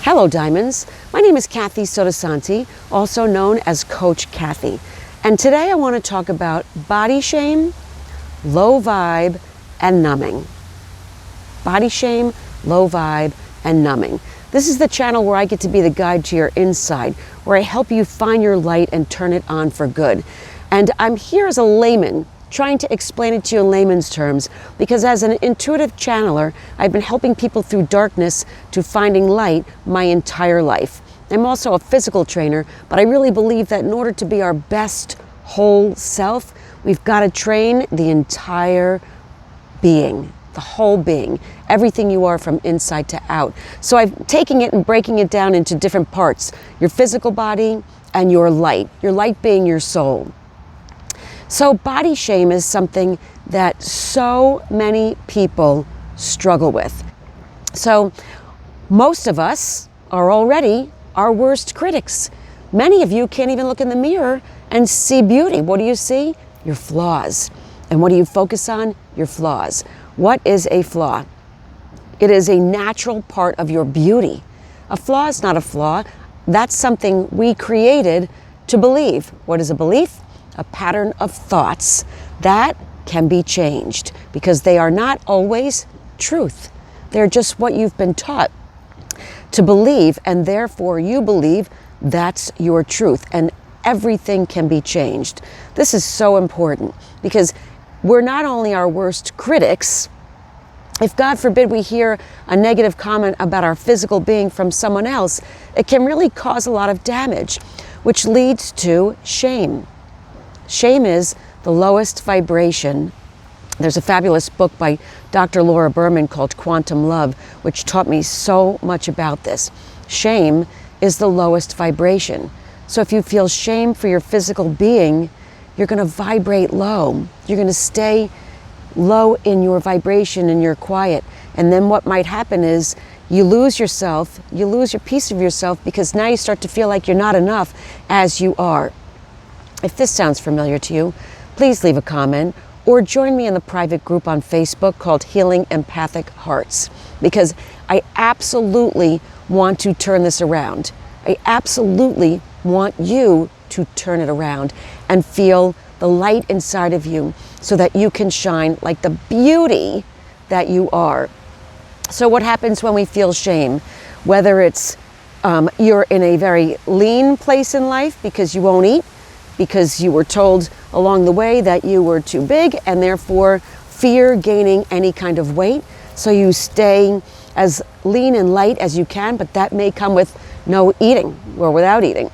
Hello Diamonds, my name is Kathi Sottosanti, also known as Coach Kathi. And today I want to talk about body shame, low vibe, and numbing. Body shame, low vibe, and numbing. This is the channel where I get to be the guide to your inside, where I help you find your light and turn it on for good. And I'm here as a layman, trying to explain it to you in layman's terms, because as an intuitive channeler, I've been helping people through darkness to finding light my entire life. I'm also a physical trainer, but I really believe that in order to be our best whole self, we've got to train the entire being, the whole being, everything you are from inside to out. So I'm taking it and breaking it down into different parts, your physical body and your light being your soul. So body shame is something that so many people struggle with. So most of us are already our worst critics. Many of you can't even look in the mirror and see beauty. What do you see? Your flaws. And what do you focus on? Your flaws. What is a flaw? It is a natural part of your beauty. A flaw is not a flaw. That's something we created to believe. What is a belief? A pattern of thoughts that can be changed because they are not always truth. They're just what you've been taught to believe, and therefore you believe that's your truth, and everything can be changed. This is so important because we're not only our worst critics. If God forbid we hear a negative comment about our physical being from someone else, it can really cause a lot of damage, which leads to shame. Shame is the lowest vibration. There's a fabulous book by Dr. Laura Berman called Quantum Love, which taught me so much about this. Shame is the lowest vibration. So if you feel shame for your physical being, you're going to vibrate low. You're going to stay low in your vibration and your quiet. And then what might happen is you lose yourself, you lose your piece of yourself, because now you start to feel like you're not enough as you are. If this sounds familiar to you, please leave a comment or join me in the private group on Facebook called Healing Empathic Hearts, because I absolutely want to turn this around. I absolutely want you to turn it around and feel the light inside of you so that you can shine like the beauty that you are. So what happens when we feel shame? Whether it's you're in a very lean place in life because you won't eat, because you were told along the way that you were too big and therefore fear gaining any kind of weight. So you stay as lean and light as you can, but that may come with no eating or without eating.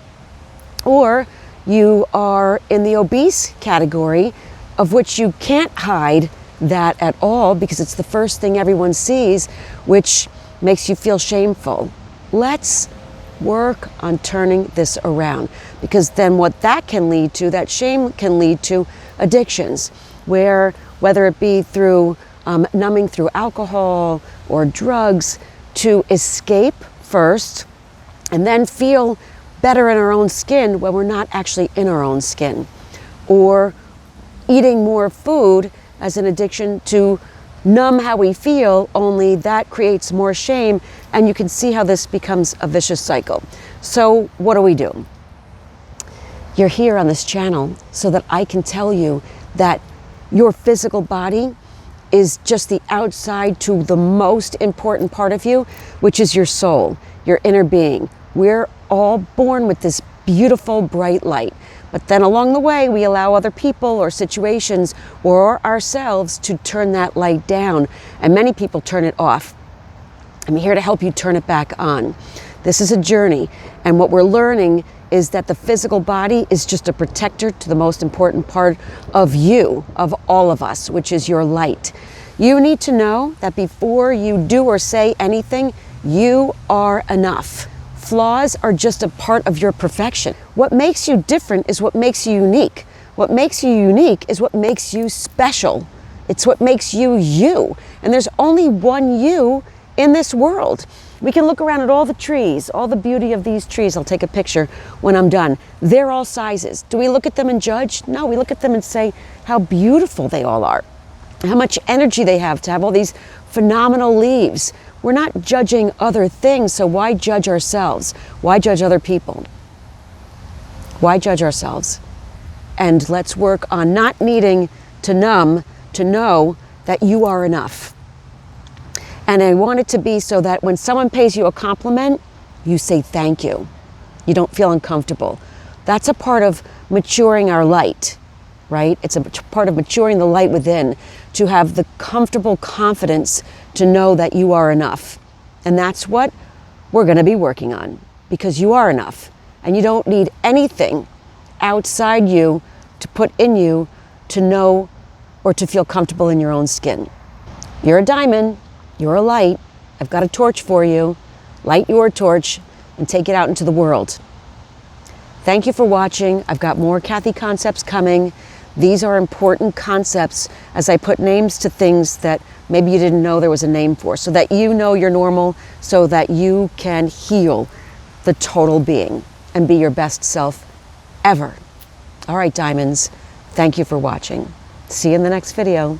Or you are in the obese category, of which you can't hide that at all because it's the first thing everyone sees, which makes you feel shameful. Let's work on turning this around, because then what that can lead to, that shame can lead to addictions, where whether it be through numbing through alcohol or drugs, to escape first and then feel better in our own skin when we're not actually in our own skin, or eating more food as an addiction to numb how we feel, only that creates more shame, and you can see how this becomes a vicious cycle. So what do? You're here on this channel so that I can tell you that your physical body is just the outside to the most important part of you, which is your soul, your inner being. We're all born with this beautiful, bright light. But then along the way, we allow other people or situations or ourselves to turn that light down. And many people turn it off. I'm here to help you turn it back on. This is a journey. And what we're learning is that the physical body is just a protector to the most important part of you, of all of us, which is your light. You need to know that before you do or say anything, you are enough. Flaws are just a part of your perfection. What makes you different is what makes you unique. What makes you unique is what makes you special. It's what makes you you. And there's only one you in this world. We can look around at all the trees, all the beauty of these trees. I'll take a picture when I'm done. They're all sizes. Do we look at them and judge? No, we look at them and say how beautiful they all are, how much energy they have to have all these phenomenal leaves. We're not judging other things, so why judge ourselves? Why judge other people? Why judge ourselves? And let's work on not needing to numb to know that you are enough. And I want it to be so that when someone pays you a compliment, you say thank you. You don't feel uncomfortable. That's a part of maturing our light, right? It's a part of maturing the light within, to have the comfortable confidence to know that you are enough. And that's what we're going to be working on, because you are enough. And you don't need anything outside you to put in you to know or to feel comfortable in your own skin. You're a diamond. You're a light. I've got a torch for you. Light your torch and take it out into the world. Thank you for watching. I've got more Kathi concepts coming. These are important concepts as I put names to things that maybe you didn't know there was a name for, so that you know you're normal, so that you can heal the total being and be your best self ever. All right, diamonds, thank you for watching. See you in the next video.